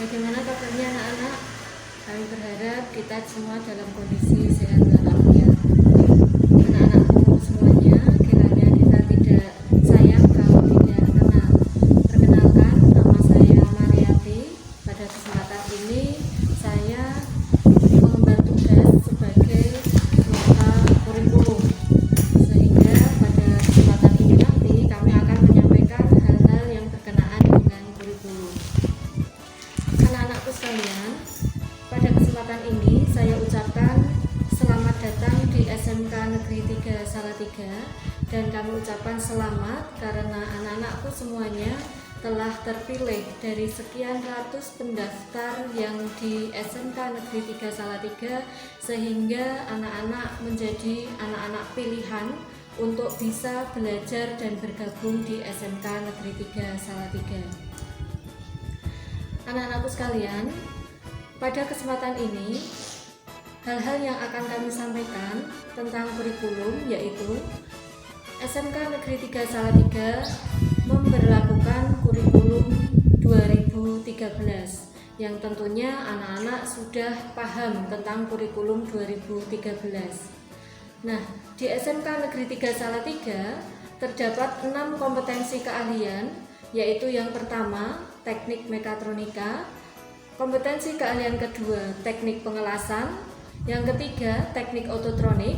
Bagaimana kabarnya anak-anak? Kami berharap kita semua dalam kondisi sehat walafiat. Anak-anakku semuanya, kiranya kita tidak sayang kalau tidak kenal. Perkenalkan, nama saya Mariati. Pada kesempatan ini saya mengemban tugas sebagai ketua kurikulum, sehingga pada kesempatan ini nanti kami akan menyampaikan hal-hal yang berkenaan dengan kurikulum. Anak-anakku sekalian, pada kesempatan ini saya ucapkan selamat datang di SMK Negeri 3 Salatiga, dan kami ucapkan selamat karena anak-anakku semuanya telah terpilih dari sekian ratus pendaftar yang di SMK Negeri 3 Salatiga, sehingga anak-anak menjadi anak-anak pilihan untuk bisa belajar dan bergabung di SMK Negeri 3 Salatiga. Anak-anakku sekalian, pada kesempatan ini hal-hal yang akan kami sampaikan tentang kurikulum, yaitu SMK Negeri 3 Salatiga memberlakukan kurikulum 2013 yang tentunya anak-anak sudah paham tentang kurikulum 2013. Nah, di SMK Negeri 3 Salatiga terdapat 6 kompetensi keahlian, yaitu yang pertama teknik mekatronika, kompetensi keahlian kedua teknik pengelasan, yang ketiga teknik ototronik,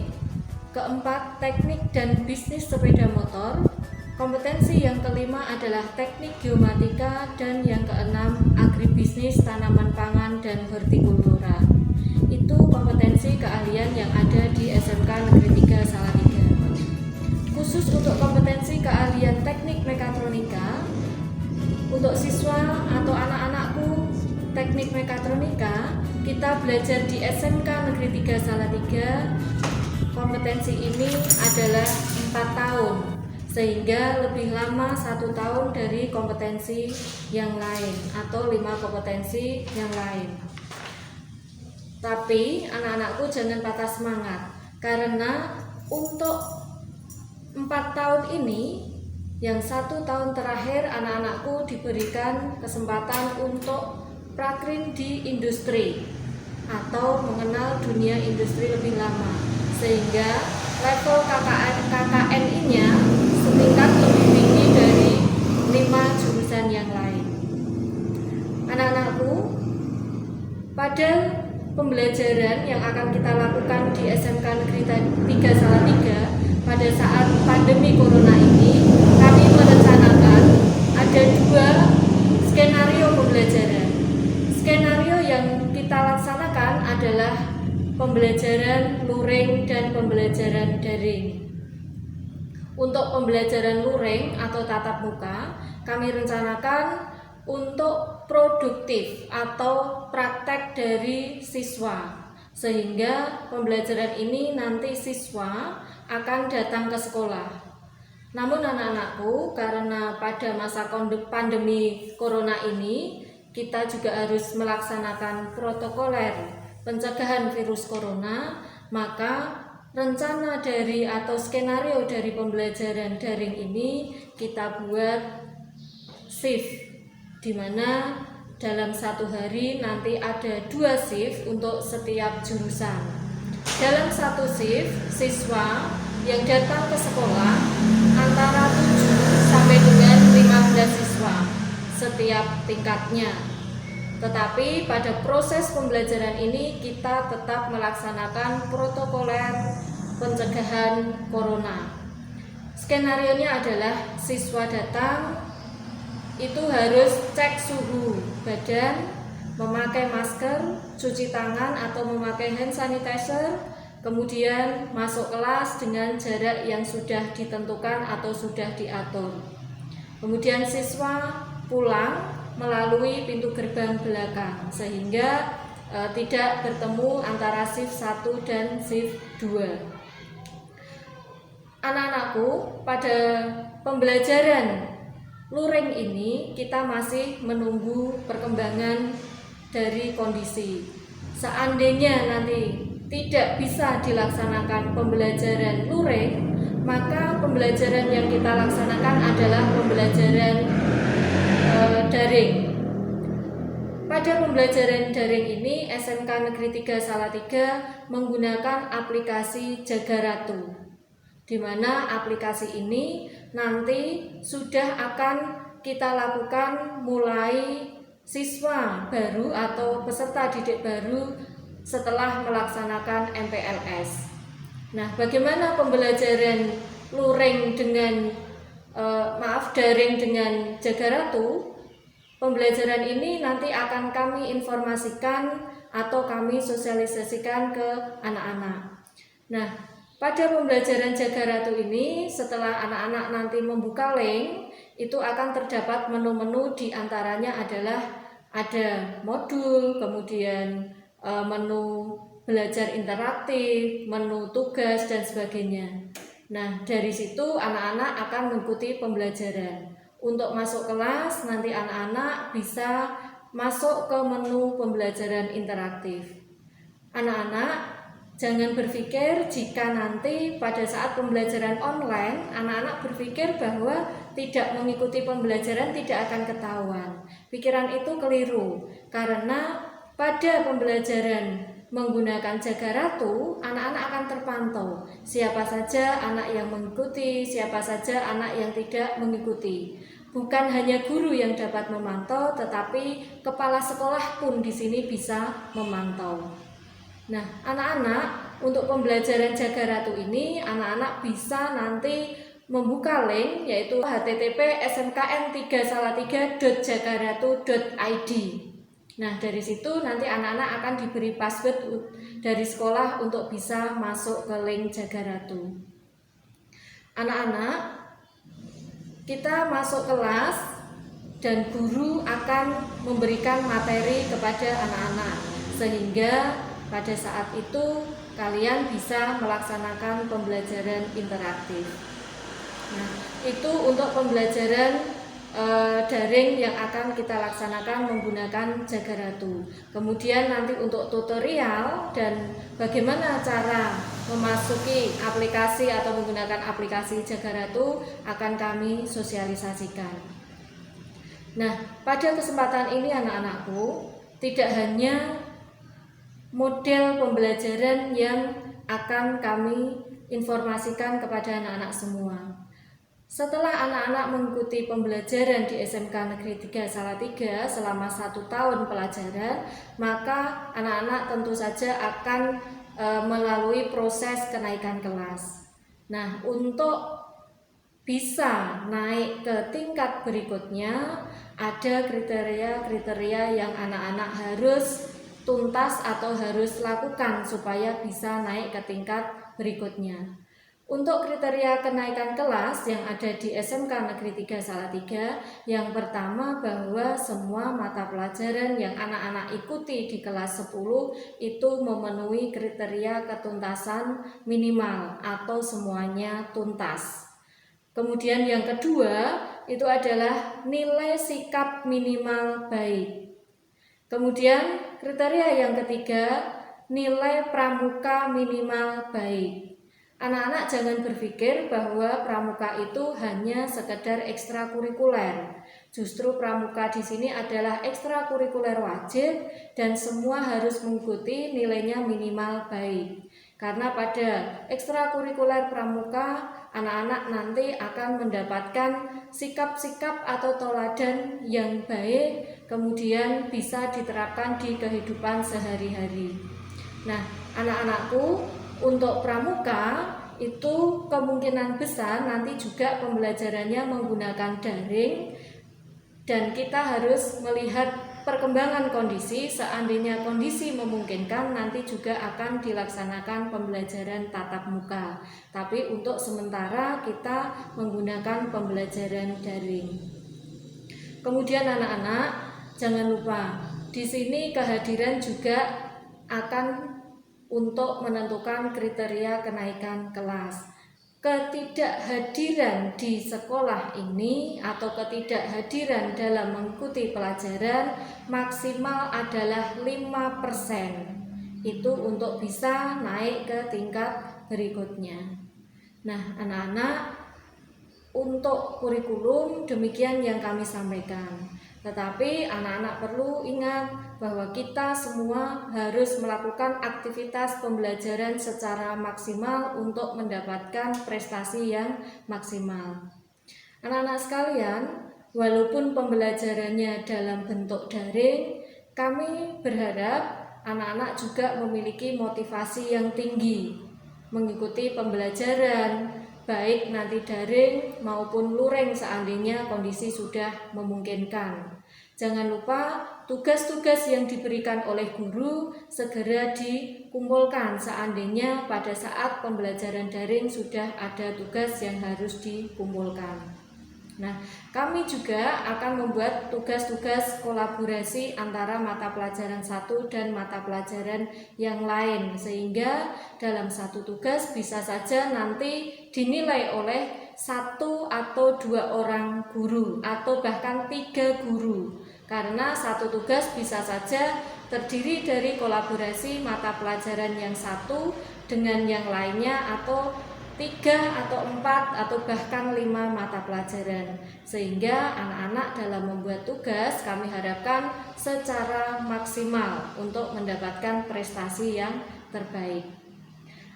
keempat teknik dan bisnis sepeda motor, kompetensi yang kelima adalah teknik geomatika, dan yang keenam agribisnis tanaman pangan dan hortikultura. Itu kompetensi keahlian yang ada di SMK Negeri 3 Salatiga. Khusus untuk kompetensi keahlian teknik mekatronika, untuk siswa atau anak-anakku teknik mekatronika, kita belajar di SMK Negeri 3 Salatiga. Kompetensi ini adalah 4 tahun, sehingga lebih lama 1 tahun dari kompetensi yang lain atau 5 kompetensi yang lain. Tapi anak-anakku jangan patah semangat, karena untuk 4 tahun ini, yang 1 tahun terakhir anak-anakku diberikan kesempatan untuk prakrin di industri atau mengenal dunia industri lebih lama, sehingga level KKN-nya setingkat lebih tinggi dari 5 jurusan yang lain. Anak-anakku, pada pembelajaran yang akan kita lakukan di SMK Negeri 3 Salatiga pada saat pandemi corona ini, kami merencanakan ada 2 skenario pembelajaran. Skenario yang kita laksanakan adalah pembelajaran luring dan pembelajaran daring. Untuk pembelajaran luring atau tatap muka, kami rencanakan untuk produktif atau praktek dari siswa, sehingga pembelajaran ini nanti siswa akan datang ke sekolah. Namun anak-anakku, karena pada masa pandemi corona ini kita juga harus melaksanakan protokoler pencegahan virus corona, maka rencana dari atau skenario dari pembelajaran daring ini kita buat shift, di mana dalam 1 hari nanti ada 2 shift untuk setiap jurusan. Dalam 1 shift, siswa yang datang ke sekolah antara 7 sampai dengan 15 siswa setiap tingkatnya. Tetapi pada proses pembelajaran ini kita tetap melaksanakan protokoler pencegahan corona. Skenarionya adalah siswa datang itu harus cek suhu badan, memakai masker, cuci tangan atau memakai hand sanitizer, kemudian masuk kelas dengan jarak yang sudah ditentukan atau sudah diatur. Kemudian siswa pulang melalui pintu gerbang belakang, sehingga tidak bertemu antara shift 1 dan shift 2. Anak-anakku, pada pembelajaran luring ini kita masih menunggu perkembangan dari kondisi. Seandainya nanti tidak bisa dilaksanakan pembelajaran luring, maka pembelajaran yang kita laksanakan adalah pembelajaran daring. Pada pada pembelajaran daring ini SMK Negeri 3 Salatiga menggunakan aplikasi Jaga Ratu, di mana aplikasi ini nanti sudah akan kita lakukan mulai siswa baru atau peserta didik baru setelah melaksanakan MPLS. Nah, bagaimana pembelajaran luring dengan daring dengan Jaga Ratu? Pembelajaran ini nanti akan kami informasikan atau kami sosialisasikan ke anak-anak. Nah, pada pembelajaran Jaga Ratu ini, setelah anak-anak nanti membuka link, itu akan terdapat menu-menu, di antaranya adalah ada modul, kemudian menu belajar interaktif, menu tugas, dan sebagainya. Nah, dari situ anak-anak akan mengikuti pembelajaran. Untuk masuk kelas, nanti anak-anak bisa masuk ke menu pembelajaran interaktif. Anak-anak jangan berpikir jika nanti pada saat pembelajaran online, anak-anak berpikir bahwa tidak mengikuti pembelajaran tidak akan ketahuan. Pikiran itu keliru, karena pada pembelajaran menggunakan Jaga Ratu, anak-anak akan terpantau siapa saja anak yang mengikuti, siapa saja anak yang tidak mengikuti. Bukan hanya guru yang dapat memantau, tetapi kepala sekolah pun di sini bisa memantau. Nah, anak-anak untuk pembelajaran Jaga Ratu ini, anak-anak bisa nanti membuka link, yaitu http://smkn3salatiga.jagaratu.id. Nah, dari situ nanti anak-anak akan diberi password dari sekolah untuk bisa masuk ke link Jaga Ratu. Anak-anak, kita masuk kelas dan guru akan memberikan materi kepada anak-anak, sehingga pada saat itu kalian bisa melaksanakan pembelajaran interaktif. Nah, itu untuk pembelajaran daring yang akan kita laksanakan menggunakan Jaga Ratu. Kemudian nanti untuk tutorial dan bagaimana cara memasuki aplikasi atau menggunakan aplikasi Jaga Ratu akan kami sosialisasikan. Nah, pada kesempatan ini anak-anakku, tidak hanya model pembelajaran yang akan kami informasikan kepada anak-anak semua. Setelah anak-anak mengikuti pembelajaran di SMK Negeri 3 Salatiga selama 1 tahun pelajaran, maka anak-anak tentu saja akan melalui proses kenaikan kelas. Nah, untuk bisa naik ke tingkat berikutnya, ada kriteria-kriteria yang anak-anak harus tuntas atau harus lakukan supaya bisa naik ke tingkat berikutnya. Untuk kriteria kenaikan kelas yang ada di SMK Negeri 3 Salatiga, yang pertama bahwa semua mata pelajaran yang anak-anak ikuti di kelas 10 itu memenuhi kriteria ketuntasan minimal atau semuanya tuntas. Kemudian yang kedua itu adalah nilai sikap minimal baik. Kemudian kriteria yang ketiga, nilai pramuka minimal baik. Anak-anak jangan berpikir bahwa pramuka itu hanya sekedar ekstrakurikuler. Justru pramuka di sini adalah ekstrakurikuler wajib dan semua harus mengikuti nilainya minimal baik. Karena pada ekstrakurikuler pramuka, anak-anak nanti akan mendapatkan sikap-sikap atau teladan yang baik, kemudian bisa diterapkan di kehidupan sehari-hari. Nah, anak-anakku, untuk pramuka itu kemungkinan besar nanti juga pembelajarannya menggunakan daring, dan kita harus melihat perkembangan kondisi. Seandainya kondisi memungkinkan, nanti juga akan dilaksanakan pembelajaran tatap muka. Tapi untuk sementara kita menggunakan pembelajaran daring. Kemudian anak-anak, jangan lupa di sini kehadiran juga akan untuk menentukan kriteria kenaikan kelas. Ketidakhadiran di sekolah ini atau ketidakhadiran dalam mengikuti pelajaran maksimal adalah 5%. Itu untuk bisa naik ke tingkat berikutnya. Nah, anak-anak, untuk kurikulum demikian yang kami sampaikan. Tetapi anak-anak perlu ingat bahwa kita semua harus melakukan aktivitas pembelajaran secara maksimal untuk mendapatkan prestasi yang maksimal. Anak-anak sekalian, walaupun pembelajarannya dalam bentuk daring, kami berharap anak-anak juga memiliki motivasi yang tinggi mengikuti pembelajaran, baik nanti daring maupun luring seandainya kondisi sudah memungkinkan. Jangan lupa tugas-tugas yang diberikan oleh guru segera dikumpulkan seandainya pada saat pembelajaran daring sudah ada tugas yang harus dikumpulkan. Nah, kami juga akan membuat tugas-tugas kolaborasi antara mata pelajaran satu dan mata pelajaran yang lain, sehingga dalam satu tugas bisa saja nanti dinilai oleh 1 atau 2 orang guru atau bahkan 3 guru, karena satu tugas bisa saja terdiri dari kolaborasi mata pelajaran yang satu dengan yang lainnya, atau 3 atau 4 atau bahkan 5 mata pelajaran, sehingga anak-anak dalam membuat tugas kami harapkan secara maksimal untuk mendapatkan prestasi yang terbaik.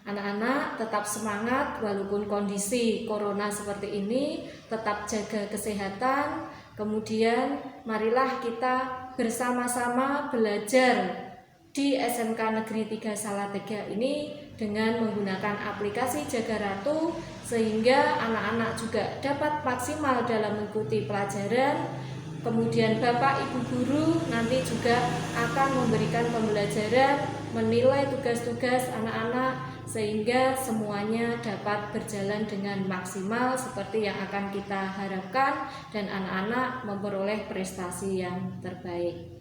Anak-anak tetap semangat walaupun kondisi corona seperti ini, tetap jaga kesehatan, kemudian marilah kita bersama-sama belajar di SMK Negeri 3 Salatiga ini dengan menggunakan aplikasi Jaga Ratu, sehingga anak-anak juga dapat maksimal dalam mengikuti pelajaran. Kemudian Bapak Ibu guru nanti juga akan memberikan pembelajaran, menilai tugas-tugas anak-anak, sehingga semuanya dapat berjalan dengan maksimal seperti yang akan kita harapkan dan anak-anak memperoleh prestasi yang terbaik.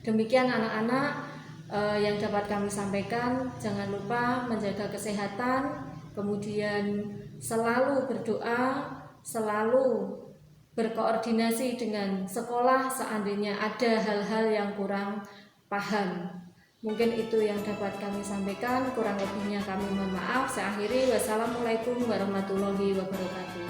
Demikian anak-anak yang dapat kami sampaikan. Jangan lupa menjaga kesehatan, kemudian selalu berdoa, selalu berkoordinasi dengan sekolah seandainya ada hal-hal yang kurang paham. Mungkin itu yang dapat kami sampaikan, kurang lebihnya kami mohon maaf. Saya akhiri, wassalamualaikum warahmatullahi wabarakatuh.